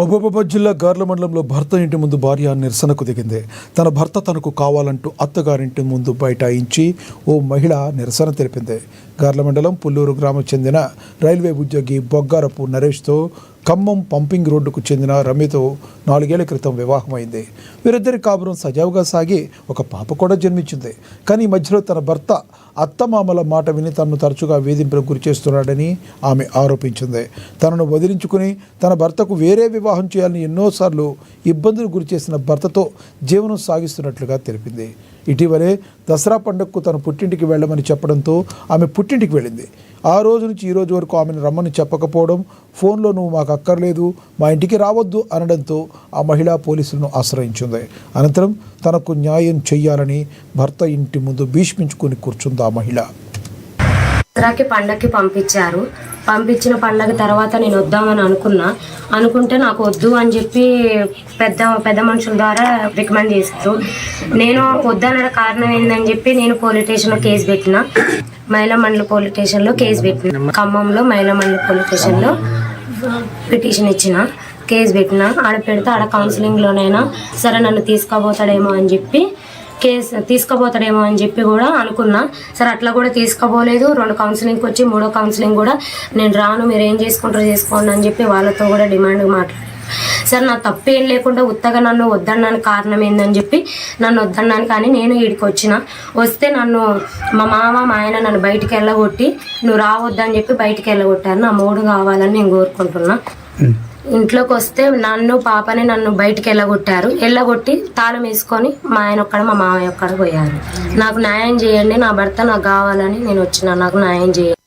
మహబూబాబాద్ జిల్లా గార్ల మండలంలో భర్త ఇంటి ముందు భార్య నిరసనకు దిగింది. తన భర్త తనకు కావాలంటూ అత్తగారింటి ముందు బైఠాయించి ఓ మహిళ నిరసన తెలిపింది. గార్ల మండలం పుల్లూరు గ్రామం చెందిన రైల్వే ఉద్యోగి బొగ్గారపు నరేష్తో ఖమ్మం పంపింగ్ రోడ్డుకు చెందిన రమ్యతో 4 ఏళ్ల క్రితం వివాహమైంది. వీరిద్దరి కాపురం సజావుగా సాగి ఒక పాప కూడా జన్మించింది. కానీ ఈ మధ్యలో తన భర్త అత్తమామల మాట విని తనను తరచుగా వేధింపులకు గురి చేస్తున్నాడని ఆమె ఆరోపించింది. తనను వదిలించుకుని తన భర్తకు వేరే వివాహం చేయాలని ఎన్నోసార్లు ఇబ్బందులు గురి చేసిన భర్తతో జీవనం సాగిస్తున్నట్లుగా తెలిపింది. ఇటీవలే దసరా పండుగకు తన పుట్టింటికి వెళ్ళమని చెప్పడంతో ఆమె పుట్టింటికి వెళ్ళింది. ఆ రోజు నుంచి ఈ రోజు వరకు ఆమెను రమ్మని చెప్పకపోవడం, ఫోన్లో "నువ్వు మాకు అక్కర్లేదు, మా ఇంటికి రావద్దు" అనడంతో ఆ మహిళ పోలీసులను ఆశ్రయించింది. అనంతరం తనకు న్యాయం చెయ్యాలని భర్త ఇంటి ముందు భీష్మించుకుని కూర్చుంది ఆ మహిళ. దసరాకి పండగకి పంపించిన పండగ తర్వాత నేను వద్దామని అనుకుంటే నాకు వద్దు అని చెప్పి పెద్ద మనుషుల ద్వారా రికమెండ్ చేశారు. నేను వద్దన్న కారణం ఏందని చెప్పి నేను పోలీస్ స్టేషన్లో కేసు పెట్టిన. మహిళా మండలి పోలీస్ స్టేషన్లో కేసు పెట్టిన. ఖమ్మంలో మహిళా మండలి పోలీస్ స్టేషన్లో పిటిషన్ ఇచ్చిన, కేసు పెట్టిన. ఆడ పెడితే ఆడ కౌన్సిలింగ్లోనైనా సరే నన్ను తీసుకుపోతాడేమో అని చెప్పి కూడా అనుకున్నా. సరే అట్లా కూడా తీసుకుపోలేదు. 2 కౌన్సిలింగ్కి వచ్చి 3వ కౌన్సిలింగ్ కూడా నేను రాను, మీరు ఏం చేసుకుంటారో చేసుకోండి అని చెప్పి వాళ్ళతో కూడా డిమాండ్ మాట్లాడాను. సరే నా తప్పేం లేకుండా ఉత్తగా నన్ను వద్దన్నాను కారణం ఏందని చెప్పి నన్ను వద్దన్నాను. కానీ నేను వీడికి వస్తే నన్ను మా మామ మా ఆయన నన్ను బయటికి వెళ్ళగొట్టి నువ్వు రావద్దని చెప్పి బయటికి వెళ్ళగొట్టారు. నా మూడు కావాలని నేను కోరుకుంటున్నా. ఇంట్లోకి వస్తే పాపని నన్ను బయటికి వెళ్ళగొట్టి తాళం వేసుకొని మా ఆయన ఒక్కడ మా మామయ్య ఒక్కడ పోయారు. నాకు న్యాయం చేయండి, నా భర్త నాకు కావాలని నేను వచ్చిన, నాకు న్యాయం చేయండి.